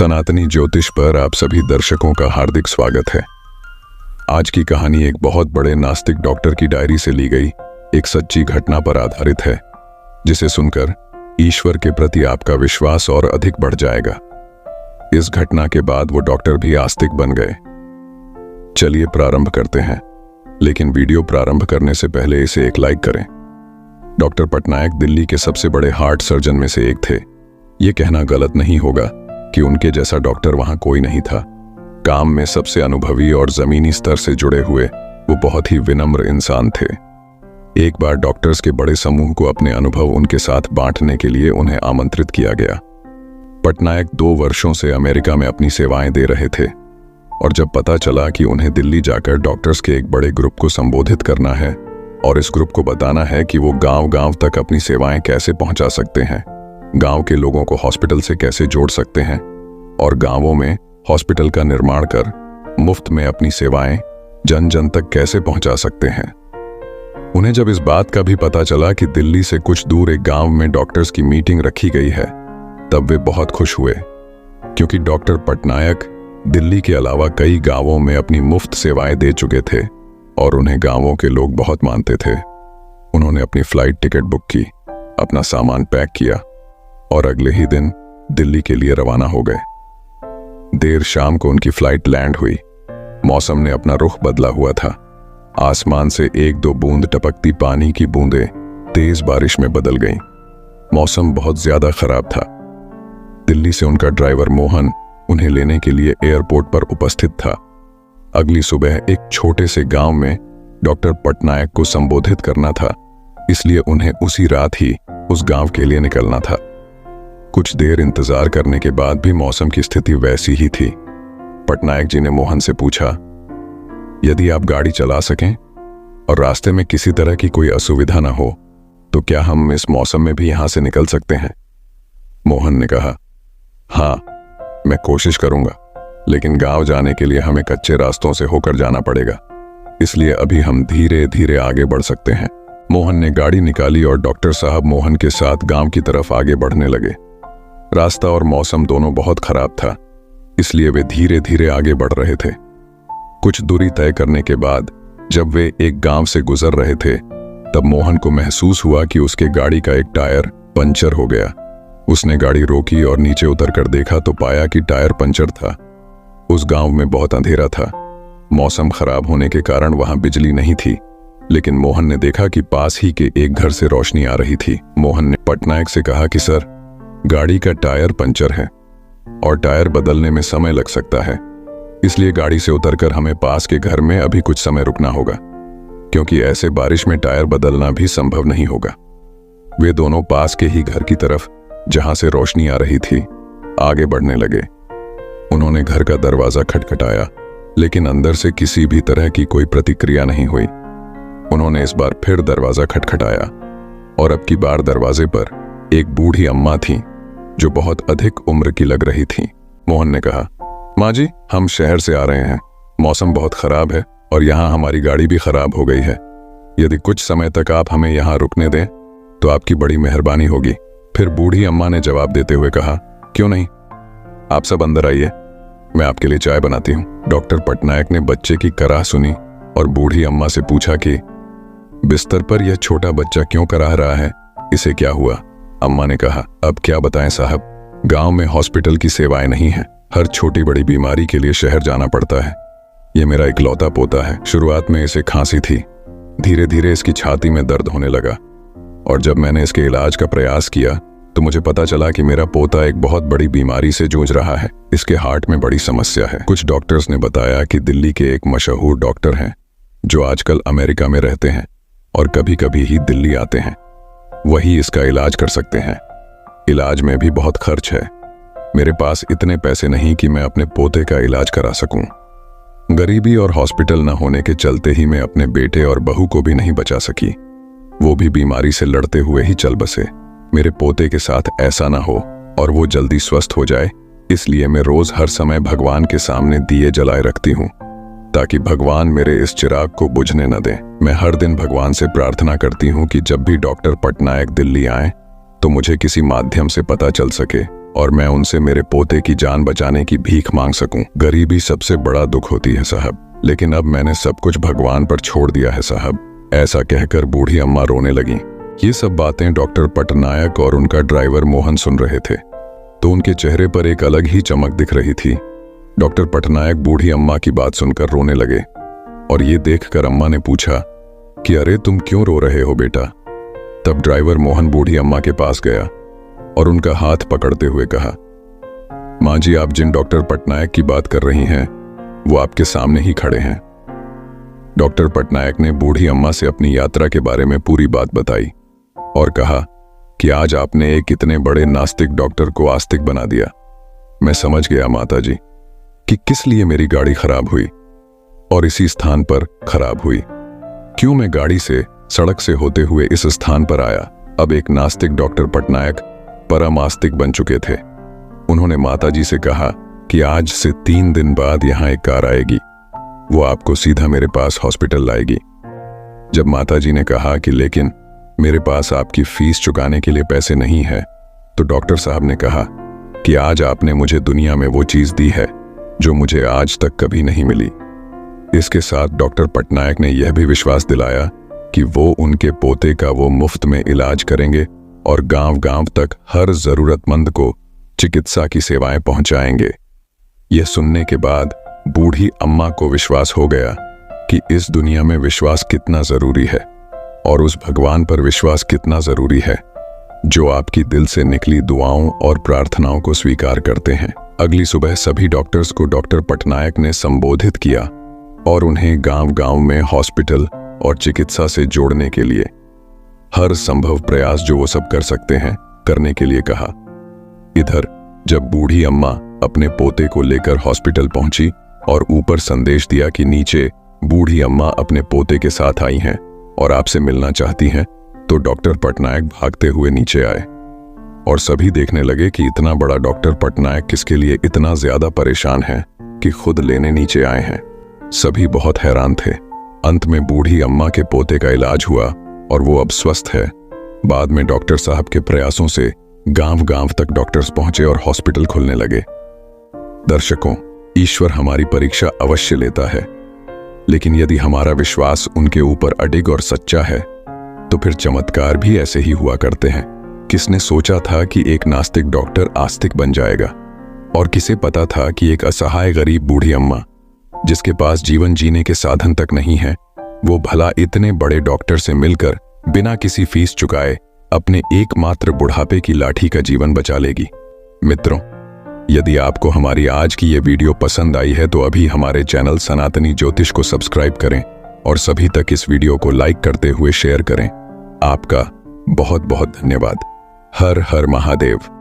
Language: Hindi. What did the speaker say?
सनातनी ज्योतिष पर आप सभी दर्शकों का हार्दिक स्वागत है। आज की कहानी एक बहुत बड़े नास्तिक डॉक्टर की डायरी से ली गई एक सच्ची घटना पर आधारित है, जिसे सुनकर ईश्वर के प्रति आपका विश्वास और अधिक बढ़ जाएगा। इस घटना के बाद वो डॉक्टर भी आस्तिक बन गए। चलिए प्रारंभ करते हैं, लेकिन वीडियो प्रारंभ करने से पहले इसे एक लाइक करें। डॉक्टर पटनायक दिल्ली के सबसे बड़े हार्ट सर्जन में से एक थे। ये कहना गलत नहीं होगा कि उनके जैसा डॉक्टर वहां कोई नहीं था। काम में सबसे अनुभवी और जमीनी स्तर से जुड़े हुए वो बहुत ही विनम्र इंसान थे। एक बार डॉक्टर्स के बड़े समूह को अपने अनुभव उनके साथ बांटने के लिए उन्हें आमंत्रित किया गया। पटनायक 2 वर्षों से अमेरिका में अपनी सेवाएं दे रहे थे, और जब पता चला कि उन्हें दिल्ली जाकर डॉक्टर्स के एक बड़े ग्रुप को संबोधित करना है और इस ग्रुप को बताना है कि वो गांव-गांव तक अपनी सेवाएं कैसे पहुंचा सकते हैं, गांव के लोगों को हॉस्पिटल से कैसे जोड़ सकते हैं और गांवों में हॉस्पिटल का निर्माण कर मुफ्त में अपनी सेवाएं जन जन तक कैसे पहुंचा सकते हैं। उन्हें जब इस बात का भी पता चला कि दिल्ली से कुछ दूर एक गांव में डॉक्टर्स की मीटिंग रखी गई है, तब वे बहुत खुश हुए, क्योंकि डॉक्टर पटनायक दिल्ली के अलावा कई गांवों में अपनी मुफ्त सेवाएं दे चुके थे और उन्हें गांवों के लोग बहुत मानते थे। उन्होंने अपनी फ्लाइट टिकट बुक की, अपना सामान पैक किया और अगले ही दिन दिल्ली के लिए रवाना हो गए। देर शाम को उनकी फ्लाइट लैंड हुई। मौसम ने अपना रुख बदला हुआ था। आसमान से 1-2 बूंद टपकती पानी की बूंदें तेज बारिश में बदल गईं। मौसम बहुत ज्यादा खराब था। दिल्ली से उनका ड्राइवर मोहन उन्हें लेने के लिए एयरपोर्ट पर उपस्थित था। अगली सुबह एक छोटे से गांव में डॉक्टर पटनायक को संबोधित करना था, इसलिए उन्हें उसी रात ही उस गांव के लिए निकलना था। कुछ देर इंतजार करने के बाद भी मौसम की स्थिति वैसी ही थी। पटनायक जी ने मोहन से पूछा, यदि आप गाड़ी चला सकें और रास्ते में किसी तरह की कोई असुविधा न हो, तो क्या हम इस मौसम में भी यहां से निकल सकते हैं? मोहन ने कहा, हाँ, मैं कोशिश करूंगा, लेकिन गांव जाने के लिए हमें कच्चे रास्तों से होकर जाना पड़ेगा, इसलिए अभी हम धीरे धीरे आगे बढ़ सकते हैं। मोहन ने गाड़ी निकाली और डॉक्टर साहब मोहन के साथ गांव की तरफ आगे बढ़ने लगे। रास्ता और मौसम दोनों बहुत खराब था, इसलिए वे धीरे धीरे आगे बढ़ रहे थे। कुछ दूरी तय करने के बाद जब वे एक गांव से गुजर रहे थे, तब मोहन को महसूस हुआ कि उसके गाड़ी का एक टायर पंचर हो गया। उसने गाड़ी रोकी और नीचे उतरकर देखा तो पाया कि टायर पंचर था। उस गांव में बहुत अंधेरा था। मौसम खराब होने के कारण वहां बिजली नहीं थी, लेकिन मोहन ने देखा कि पास ही के एक घर से रोशनी आ रही थी। मोहन ने पटनायक से कहा कि सर, गाड़ी का टायर पंचर है और टायर बदलने में समय लग सकता है, इसलिए गाड़ी से उतरकर हमें पास के घर में अभी कुछ समय रुकना होगा, क्योंकि ऐसे बारिश में टायर बदलना भी संभव नहीं होगा। वे दोनों पास के ही घर की तरफ, जहां से रोशनी आ रही थी, आगे बढ़ने लगे। उन्होंने घर का दरवाजा खटखटाया, लेकिन अंदर से किसी भी तरह की कोई प्रतिक्रिया नहीं हुई। उन्होंने इस बार फिर दरवाजा खटखटाया और अब की बार दरवाजे पर एक बूढ़ी अम्मा थी, जो बहुत अधिक उम्र की लग रही थी। मोहन ने कहा, माँ जी, हम शहर से आ रहे हैं। मौसम बहुत खराब है और यहाँ हमारी गाड़ी भी खराब हो गई है। यदि कुछ समय तक आप हमें यहाँ रुकने दें तो आपकी बड़ी मेहरबानी होगी। फिर बूढ़ी अम्मा ने जवाब देते हुए कहा, क्यों नहीं, आप सब अंदर आइए, मैं आपके लिए चाय बनाती हूँ। डॉक्टर पटनायक ने बच्चे की कराह सुनी और बूढ़ी अम्मा से पूछा कि बिस्तर पर यह छोटा बच्चा क्यों कराह रहा है, इसे क्या हुआ? अम्मा ने कहा, अब क्या बताएं साहब, गांव में हॉस्पिटल की सेवाएं नहीं है। हर छोटी बड़ी बीमारी के लिए शहर जाना पड़ता है। ये मेरा इकलौता पोता है। शुरुआत में इसे खांसी थी, धीरे धीरे इसकी छाती में दर्द होने लगा, और जब मैंने इसके इलाज का प्रयास किया तो मुझे पता चला कि मेरा पोता एक बहुत बड़ी बीमारी से जूझ रहा है। इसके हार्ट में बड़ी समस्या है। कुछ डॉक्टर्स ने बताया कि दिल्ली के एक मशहूर डॉक्टर हैं, जो आजकल अमेरिका में रहते हैं और कभी कभी ही दिल्ली आते हैं। वही इसका इलाज कर सकते हैं। इलाज में भी बहुत खर्च है। मेरे पास इतने पैसे नहीं कि मैं अपने पोते का इलाज करा सकूं। गरीबी और हॉस्पिटल न होने के चलते ही मैं अपने बेटे और बहू को भी नहीं बचा सकी। वो भी बीमारी से लड़ते हुए ही चल बसे। मेरे पोते के साथ ऐसा ना हो और वो जल्दी स्वस्थ हो जाए, इसलिए मैं रोज हर समय भगवान के सामने दिए जलाए रखती हूँ, ताकि भगवान मेरे इस चिराग को बुझने न दें। मैं हर दिन भगवान से प्रार्थना करती हूँ कि जब भी डॉक्टर पटनायक दिल्ली आए तो मुझे किसी माध्यम से पता चल सके और मैं उनसे मेरे पोते की जान बचाने की भीख मांग सकूं। गरीबी सबसे बड़ा दुख होती है साहब, लेकिन अब मैंने सब कुछ भगवान पर छोड़ दिया है साहब। ऐसा कहकर बूढ़ी अम्मा रोने लगी। ये सब बातें डॉक्टर पटनायक और उनका ड्राइवर मोहन सुन रहे थे, तो उनके चेहरे पर एक अलग ही चमक दिख रही थी। डॉक्टर पटनायक बूढ़ी अम्मा की बात सुनकर रोने लगे और ये देखकर अम्मा ने पूछा कि अरे तुम क्यों रो रहे हो बेटा। तब ड्राइवर मोहन बूढ़ी अम्मा के पास गया और उनका हाथ पकड़ते हुए कहा, माँ जी, आप जिन डॉक्टर पटनायक की बात कर रही हैं वो आपके सामने ही खड़े हैं। डॉक्टर पटनायक ने बूढ़ी अम्मा से अपनी यात्रा के बारे में पूरी बात बताई और कहा कि आज आपने एक इतने बड़े नास्तिक डॉक्टर को आस्तिक बना दिया। मैं समझ गया माता जी कि किस लिए मेरी गाड़ी खराब हुई और इसी स्थान पर खराब हुई, क्यों मैं गाड़ी से सड़क से होते हुए इस स्थान पर आया। अब एक नास्तिक डॉक्टर पटनायक परम आस्तिक बन चुके थे। उन्होंने माताजी से कहा कि आज से 3 दिन बाद यहां एक कार आएगी, वो आपको सीधा मेरे पास हॉस्पिटल लाएगी। जब माताजी ने कहा कि लेकिन मेरे पास आपकी फीस चुकाने के लिए पैसे नहीं है, तो डॉक्टर साहब ने कहा कि आज आपने मुझे दुनिया में वो चीज दी है जो मुझे आज तक कभी नहीं मिली। इसके साथ डॉक्टर पटनायक ने यह भी विश्वास दिलाया कि वो उनके पोते का वो मुफ्त में इलाज करेंगे और गांव-गांव तक हर जरूरतमंद को चिकित्सा की सेवाएं पहुंचाएंगे। यह सुनने के बाद बूढ़ी अम्मा को विश्वास हो गया कि इस दुनिया में विश्वास कितना जरूरी है और उस भगवान पर विश्वास कितना जरूरी है जो आपकी दिल से निकली दुआओं और प्रार्थनाओं को स्वीकार करते हैं। अगली सुबह सभी डॉक्टर्स को डॉक्टर पटनायक ने संबोधित किया और उन्हें गांव-गांव में हॉस्पिटल और चिकित्सा से जोड़ने के लिए हर संभव प्रयास जो वो सब कर सकते हैं करने के लिए कहा। इधर जब बूढ़ी अम्मा अपने पोते को लेकर हॉस्पिटल पहुंची और ऊपर संदेश दिया कि नीचे बूढ़ी अम्मा अपने पोते के साथ आई हैं और आपसे मिलना चाहती हैं, तो डॉक्टर पटनायक भागते हुए नीचे आए और सभी देखने लगे कि इतना बड़ा डॉक्टर पटनायक किसके लिए इतना ज्यादा परेशान है कि खुद लेने नीचे आए हैं। सभी बहुत हैरान थे। अंत में बूढ़ी अम्मा के पोते का इलाज हुआ और वो अब स्वस्थ है। बाद में डॉक्टर साहब के प्रयासों से गांव-गांव तक डॉक्टर्स पहुंचे और हॉस्पिटल खुलने लगे। दर्शकों, ईश्वर हमारी परीक्षा अवश्य लेता है, लेकिन यदि हमारा विश्वास उनके ऊपर अडिग और सच्चा है तो फिर चमत्कार भी ऐसे ही हुआ करते हैं। किसने सोचा था कि एक नास्तिक डॉक्टर आस्तिक बन जाएगा, और किसे पता था कि एक असहाय गरीब बूढ़ी अम्मा जिसके पास जीवन जीने के साधन तक नहीं है, वो भला इतने बड़े डॉक्टर से मिलकर बिना किसी फीस चुकाए अपने एकमात्र बुढ़ापे की लाठी का जीवन बचा लेगी। मित्रों, यदि आपको हमारी आज की ये वीडियो पसंद आई है तो अभी हमारे चैनल सनातनी ज्योतिष को सब्सक्राइब करें और सभी तक इस वीडियो को लाइक करते हुए शेयर करें। आपका बहुत बहुत धन्यवाद। हर हर महादेव।